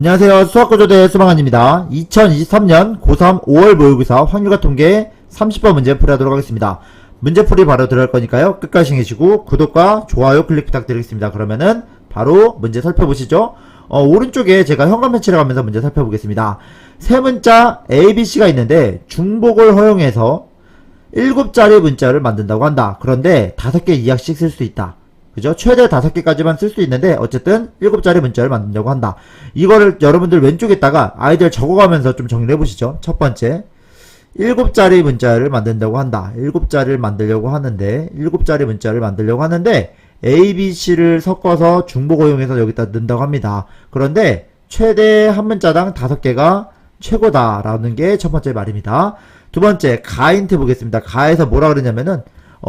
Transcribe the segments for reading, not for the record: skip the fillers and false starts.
안녕하세요. 수학구조대 수방한입니다. 2023년 고3 5월 모의고사 확률과 통계 30번 문제 풀이하도록 하겠습니다. 문제풀이 바로 들어갈 거니까요. 끝까지 시청해주시고 구독과 좋아요 클릭 부탁드리겠습니다. 그러면은 바로 문제 살펴보시죠. 오른쪽에 제가 현관 배치를 가면서 문제 살펴보겠습니다. 세 문자 ABC가 있는데 중복을 허용해서 7자리 문자를 만든다고 한다. 그런데 5개 이하씩 쓸 수 있다. 그죠? 최대 5개까지만 쓸 수 있는데 어쨌든 7자리 문자를 만든다고 한다. 이거를 여러분들 왼쪽에다가 아이들 적어가면서 좀 정리를 해보시죠. 첫 번째 7자리 문자를 만든다고 한다. 7자리를 만들려고 하는데 7자리 문자를 만들려고 하는데 A, B, C를 섞어서 중복 허용해서 여기다 넣는다고 합니다. 그런데 최대 한 문자당 5개가 최고다라는 게 첫 번째 말입니다. 두 번째 가 힌트 보겠습니다. 가에서 뭐라 그러냐면은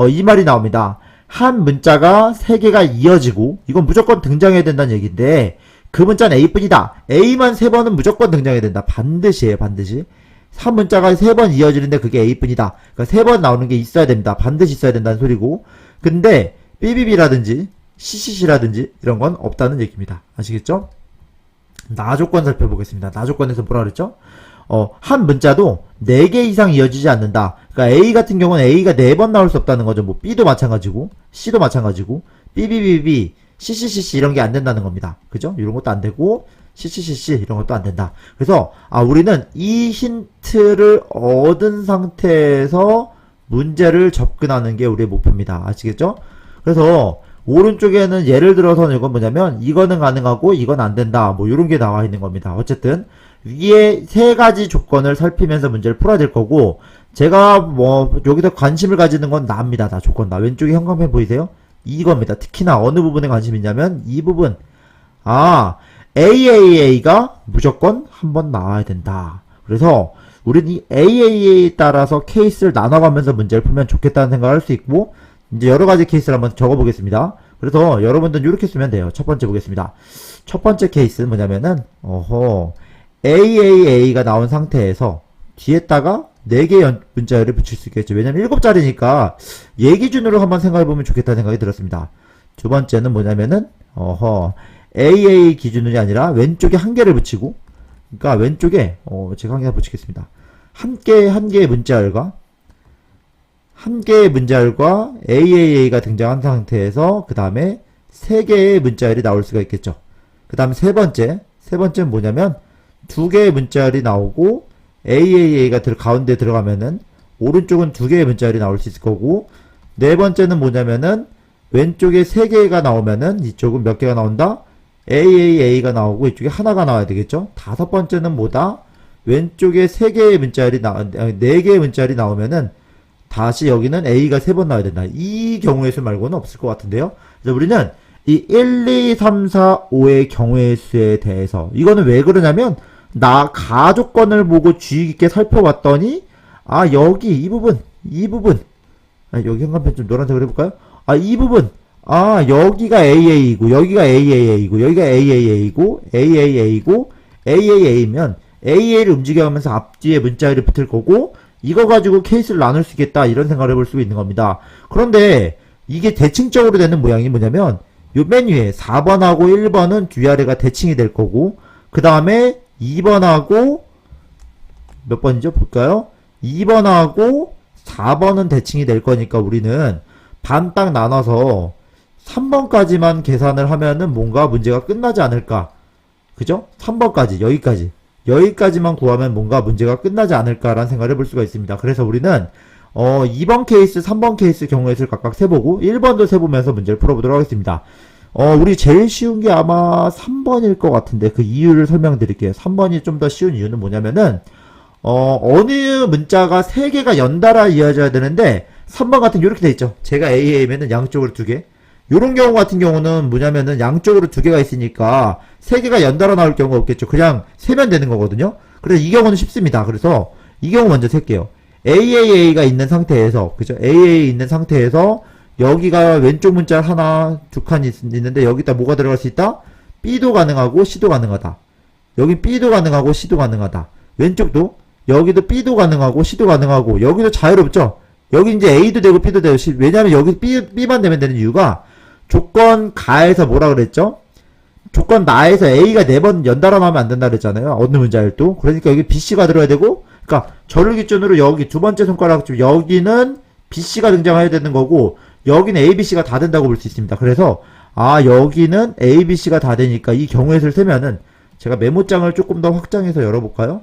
이 말이 나옵니다. 한 문자가 3개가 이어지고 이건 무조건 등장해야 된다는 얘기인데 그 문자는 A뿐이다. A만 3번은 무조건 등장해야 된다. 반드시에요. 반드시. 한 문자가 3번 이어지는데 그게 A뿐이다. 그러니까 3번 나오는 게 있어야 됩니다. 반드시 있어야 된다는 소리고 근데 BBB라든지 CCC라든지 이런 건 없다는 얘기입니다. 아시겠죠? 나조건 살펴보겠습니다. 나조건에서 뭐라 그랬죠? 한 문자도 4개 이상 이어지지 않는다. 그러니까 A 같은 경우는 A가 4번 나올 수 없다는 거죠. 뭐 B도 마찬가지고 C도 마찬가지고 BBBB, CCCC 이런 게 안 된다는 겁니다. 그죠? 이런 것도 안 되고 CCCC 이런 것도 안 된다. 그래서 우리는 이 힌트를 얻은 상태에서 문제를 접근하는 게 우리의 목표입니다. 아시겠죠? 그래서 오른쪽에는 예를 들어서는 이건 뭐냐면 이거는 가능하고 이건 안 된다. 뭐 이런 게 나와 있는 겁니다. 어쨌든 위에 3가지 조건을 살피면서 문제를 풀어야 될 거고 제가 뭐 여기서 관심을 가지는 건 나입니다. 다 조건 나. 왼쪽에 형광펜 보이세요? 이겁니다. 특히나 어느 부분에 관심이 있냐면 이 부분. AAA가 무조건 한번 나와야 된다. 그래서 우리는 이 AAA에 따라서 케이스를 나눠가면서 문제를 풀면 좋겠다는 생각을 할 수 있고 이제 여러가지 케이스를 한번 적어보겠습니다. 그래서 여러분들은 이렇게 쓰면 돼요. 첫 번째 보겠습니다. 첫 번째 케이스는 뭐냐면은 AAA가 나온 상태에서 뒤에다가 4개의 문자열을 붙일 수 있겠죠. 왜냐면 7자리니까 얘 기준으로 한번 생각해보면 좋겠다는 생각이 들었습니다. 두 번째는 뭐냐면은 AA 기준이 아니라 왼쪽에 1개를 붙이고 그러니까 왼쪽에 제가 1개 붙이겠습니다. 한 개의 문자열과 AAA가 등장한 상태에서 그 다음에 3개의 문자열이 나올 수가 있겠죠. 그 다음에 세 번째는 뭐냐면 2개의 문자열이 나오고 AAA가 가운데 들어가면은 오른쪽은 2개의 문자열이 나올 수 있을 거고 네 번째는 뭐냐면은 왼쪽에 3개가 나오면은 이쪽은 몇 개가 나온다? AAA가 나오고 이쪽에 하나가 나와야 되겠죠? 다섯 번째는 뭐다? 왼쪽에 4개의 문자열이 4개의 문자열이 나오면은 다시 여기는 A가 3번 나와야 된다. 이 경우의 수 말고는 없을 것 같은데요. 그래서 우리는 이 1, 2, 3, 4, 5의 경우의 수에 대해서 이거는 왜 그러냐면 나 가조건을 보고 주의 깊게 살펴봤더니 여기 이 부분 여기 현관펜 좀 노란색으로 해볼까요? 이 부분 여기가 AA이고 여기가 AAA이고 여기가 AAA이고 AAA이고 AAA이면 AA를 움직여가면서 앞뒤에 문자열이 붙을 거고 이거 가지고 케이스를 나눌 수 있겠다 이런 생각을 해볼 수 있는 겁니다. 그런데 이게 대칭적으로 되는 모양이 뭐냐면 요 맨 위에 4번하고 1번은 뒤아래가 대칭이 될 거고 그 다음에 2번하고 몇 번이죠? 볼까요? 2번하고 4번은 대칭이 될 거니까 우리는 반 딱 나눠서 3번까지만 계산을 하면은 뭔가 문제가 끝나지 않을까. 그죠? 3번까지 여기까지만 구하면 뭔가 문제가 끝나지 않을까라는 생각을 해볼 수가 있습니다. 그래서 우리는 2번 케이스, 3번 케이스 경우의 수를 각각 세보고 1번도 세보면서 문제를 풀어보도록 하겠습니다. 우리 제일 쉬운 게 아마 3번일 것 같은데 그 이유를 설명드릴게요. 3번이 좀 더 쉬운 이유는 뭐냐면은 어느 문자가 3개가 연달아 이어져야 되는데 3번 같은 게 이렇게 돼 있죠. 제가 AA면은 양쪽으로 2개. 요런 경우 같은 경우는 뭐냐면은 양쪽으로 2개가 있으니까 3개가 연달아 나올 경우가 없겠죠. 그냥 세면 되는 거거든요. 그래서 이 경우는 쉽습니다. 그래서 이 경우 먼저 셀게요. AAA가 있는 상태에서 그죠? AA 있는 상태에서 여기가 왼쪽 문자 하나, 2칸이 있는데 여기다 뭐가 들어갈 수 있다? B도 가능하고 C도 가능하다. 여기 B도 가능하고 C도 가능하다. 왼쪽도 여기도 B도 가능하고 C도 가능하고 여기도 자유롭죠? 여기 이제 A도 되고 B도 되고 왜냐면 여기 B만 되면 되는 이유가 조건 가에서 뭐라 그랬죠? 조건 나에서 A가 4번 연달아 나오면 안 된다 그랬잖아요. 어느 문자일도. 그러니까 여기 BC가 들어야 되고, 그러니까 저를 기준으로 여기 두 번째 손가락 쪽 여기는 BC가 등장해야 되는 거고, 여기는 ABC가 다 된다고 볼 수 있습니다. 그래서 여기는 ABC가 다 되니까 이 경우의 수를 세면은 제가 메모장을 조금 더 확장해서 열어볼까요?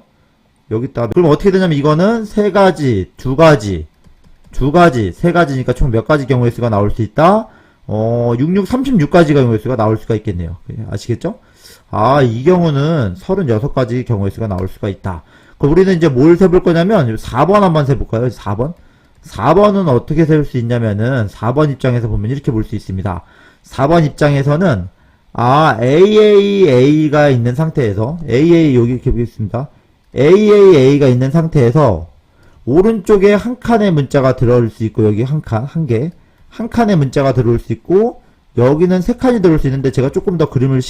여기다. 그럼 어떻게 되냐면 이거는 세 가지, 두 가지, 세 가지니까 총 몇 가지 경우의 수가 나올 수 있다? 36가지 경우의 수가 나올 수가 있겠네요. 아시겠죠? 이 경우는 36가지 경우의 수가 나올 수가 있다. 그럼 우리는 이제 뭘 세볼 거냐면 4번 한번 세볼까요? 4번? 4번은 어떻게 세울 수 있냐면은 4번 입장에서 보면 이렇게 볼 수 있습니다. 4번 입장에서는 AAA가 있는 상태에서 AA 여기 이렇게 보겠습니다. AAA가 있는 상태에서 오른쪽에 한 칸의 문자가 들어올 수 있고 여기 한 칸의 문자가 들어올 수 있고 여기는 세 칸이 들어올 수 있는데 제가 조금 더 그림을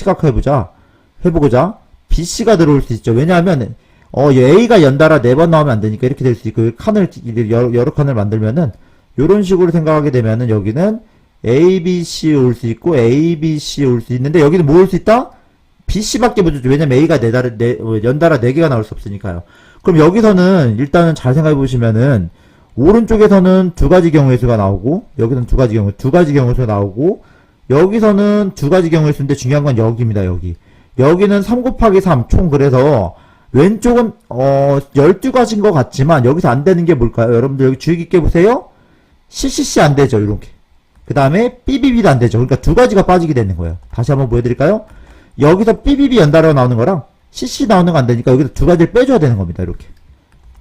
해보고자 BC가 들어올 수 있죠. 왜냐하면 A가 연달아 4번 나오면 안 되니까 이렇게 될 수 있고 칸을 여러 칸을 만들면은 요런 식으로 생각하게 되면은 여기는 ABC 올 수 있고 ABC 올 수 있는데 여기는 뭐 올 수 있다? BC밖에 못 오죠. 왜냐면 A가 연달아 4개가 나올 수 없으니까요. 그럼 여기서는 일단은 잘 생각해 보시면은 오른쪽에서는 두 가지 경우의 수가 나오고 여기서는 두 가지 경우의 수가 나오고 여기서는 두 가지 경우의 수인데 중요한 건 여기입니다. 여기는 3 곱하기 3 총. 그래서 왼쪽은 12가지인 것 같지만 여기서 안 되는 게 뭘까요? 여러분들 여기 주의 깊게 보세요. CCC 안 되죠. 이렇게. 그 다음에 BBB도 안 되죠. 그러니까 두 가지가 빠지게 되는 거예요. 다시 한번 보여드릴까요? 여기서 BBB 연달아 나오는 거랑 CC 나오는 거 안 되니까 여기서 두 가지를 빼줘야 되는 겁니다. 이렇게.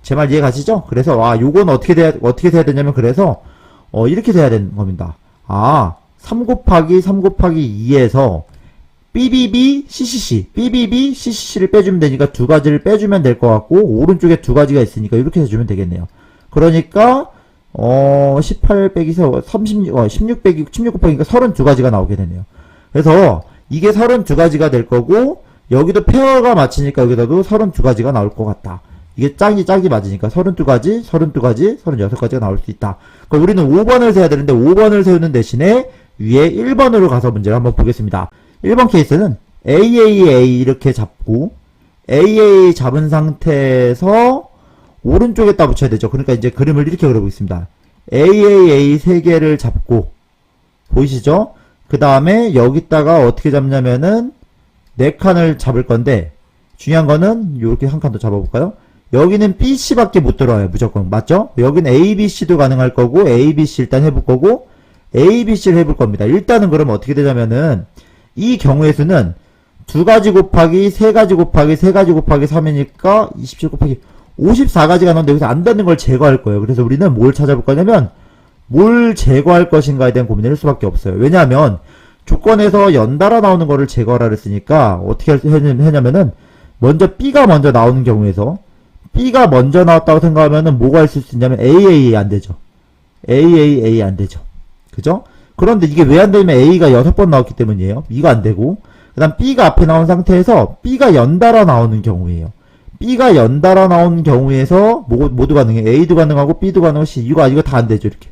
제 말 이해 가시죠? 그래서 요건 어떻게 돼야 되냐면 그래서 이렇게 돼야 되는 겁니다. 3 곱하기 2에서 BBB, CCC를 빼주면 되니까 두 가지를 빼주면 될 것 같고 오른쪽에 두 가지가 있으니까 이렇게 해주면 되겠네요. 그러니까 18 빼기 16 곱하기니까 32가지가 나오게 되네요. 그래서 이게 32가지가 될 거고 여기도 페어가 맞히니까 여기다도 32가지가 나올 것 같다. 이게 짝이 맞으니까 32가지, 36가지가 나올 수 있다. 그럼 우리는 5번을 세야 되는데 5번을 세우는 대신에 위에 1번으로 가서 문제를 한번 보겠습니다. 1번 케이스는 AAA 이렇게 잡고 AAA 잡은 상태에서 오른쪽에다 붙여야 되죠. 그러니까 이제 그림을 이렇게 그려보겠습니다. AAA 3개를 잡고 보이시죠? 그 다음에 여기다가 어떻게 잡냐면은 4칸을 잡을 건데 중요한 거는 이렇게 한 칸 더 잡아볼까요? 여기는 BC밖에 못 들어와요. 무조건. 맞죠? 여기는 ABC도 가능할 거고 ABC 일단 해볼 거고 ABC를 해볼 겁니다. 일단은 그러면 어떻게 되냐면은 이 경우의 수는 2가지 곱하기 3가지 곱하기 3가지 곱하기 3이니까 27 곱하기 54가지가 나오는데 여기서 안 닿는 걸 제거할 거예요. 그래서 우리는 뭘 찾아볼 거냐면 뭘 제거할 것인가에 대한 고민을 할 수밖에 없어요. 왜냐하면 조건에서 연달아 나오는 거를 제거하라 그랬으니까 어떻게 하냐면은 먼저 B가 먼저 나오는 경우에서 B가 먼저 나왔다고 생각하면은 뭐가 있을 수 있냐면 AAA 안 되죠. AAA 안 되죠. 그죠? 그런데 이게 왜 안 되냐면 A가 6번 나왔기 때문이에요. B가 안 되고 그 다음 B가 앞에 나온 상태에서 B가 연달아 나오는 경우예요. B가 연달아 나오는 경우에서 모두 가능해. A도 가능하고 B도 가능하고 C 이거 다 안 되죠. 이렇게.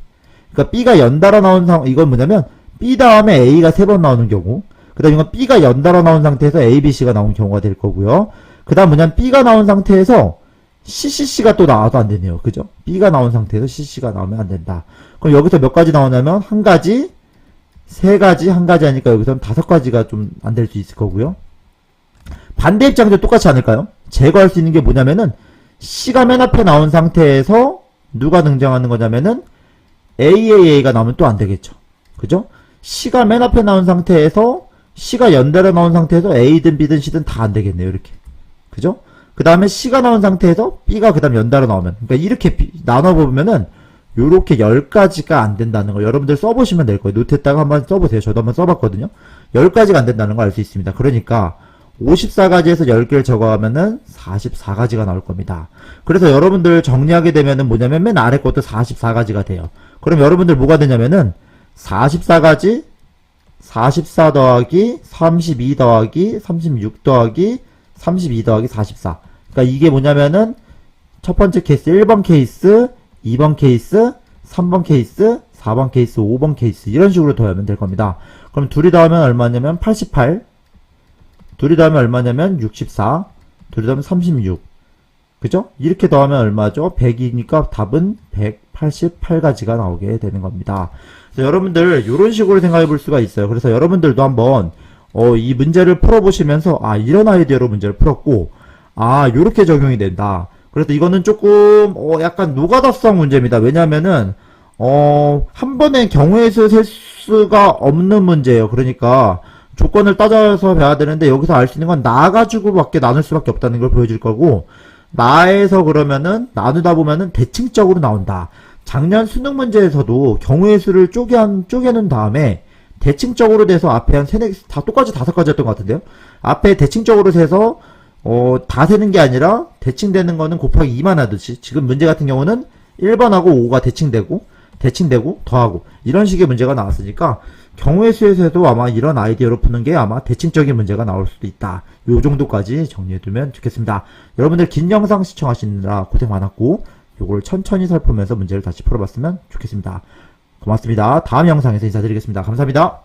그러니까 B가 연달아 나오는 상황 이건 뭐냐면 B 다음에 A가 3번 나오는 경우 그 다음 이건 B가 연달아 나온 상태에서 A, B, C가 나온 경우가 될 거고요. 그 다음 뭐냐면 B가 나온 상태에서 CCC가 또 나와도 안 되네요. 그죠? B가 나온 상태에서 CC가 나오면 안 된다. 그럼 여기서 몇 가지 나오냐면 한 가지, 세 가지, 한 가지 하니까 여기서는 5가지가 좀 안 될 수 있을 거고요. 반대 입장도 똑같지 않을까요? 제거할 수 있는 게 뭐냐면은 C가 맨 앞에 나온 상태에서 누가 등장하는 거냐면은 AAA가 나오면 또 안 되겠죠. 그죠? C가 맨 앞에 나온 상태에서 C가 연달아 나온 상태에서 A든 B든 C든 다 안 되겠네요. 이렇게. 그죠? 그 다음에 C가 나온 상태에서 B가 그 다음 연달아 나오면 그러니까 이렇게 나눠보면은 요렇게 10가지가 안 된다는 거 여러분들 써보시면 될 거예요. 노트에다가 한번 써보세요. 저도 한번 써봤거든요. 10가지가 안 된다는 거 알 수 있습니다. 그러니까 54가지에서 10개를 적어가면은 44가지가 나올 겁니다. 그래서 여러분들 정리하게 되면은 뭐냐면 맨 아래 것도 44가지가 돼요. 그럼 여러분들 뭐가 되냐면은 44가지 44 더하기 32 더하기 36 더하기 32 더하기 44. 그러니까 이게 뭐냐면은 첫 번째 케이스 1번 케이스 2번 케이스 3번 케이스 4번 케이스 5번 케이스 이런 식으로 더하면 될 겁니다. 그럼 둘이 더하면 얼마냐면 88 둘이 더하면 얼마냐면 64, 둘이 더하면 36. 그죠? 이렇게 더하면 얼마죠? 100이니까 답은 188가지가 나오게 되는 겁니다. 그래서 여러분들 이런 식으로 생각해 볼 수가 있어요. 그래서 여러분들도 한번 이 문제를 풀어보시면서 이런 아이디어로 문제를 풀었고 요렇게 적용이 된다. 그래서 이거는 조금 약간 노가다성 문제입니다. 왜냐면은 한 번에 경우의 수 셀 수가 없는 문제예요. 그러니까 조건을 따져서 봐야 되는데 여기서 알 수 있는 건 나 가지고밖에 나눌 수밖에 없다는 걸 보여줄 거고, 나에서 그러면은 나누다 보면은 대칭적으로 나온다. 작년 수능 문제에서도 경우의 수를 쪼개놓은 다음에 대칭적으로 돼서 앞에 한 다 똑같이 5가지였던 것 같은데요. 앞에 대칭적으로 세서 다 세는 게 아니라 대칭되는 거는 곱하기 2만 하듯이, 지금 문제 같은 경우는 1번하고 5가 대칭되고 더하고 이런 식의 문제가 나왔으니까 경우의 수에서도 아마 이런 아이디어로 푸는 게 아마 대칭적인 문제가 나올 수도 있다. 요 정도까지 정리해두면 좋겠습니다. 여러분들 긴 영상 시청하시느라 고생 많았고, 요걸 천천히 살피면서 문제를 다시 풀어봤으면 좋겠습니다. 고맙습니다. 다음 영상에서 인사드리겠습니다. 감사합니다.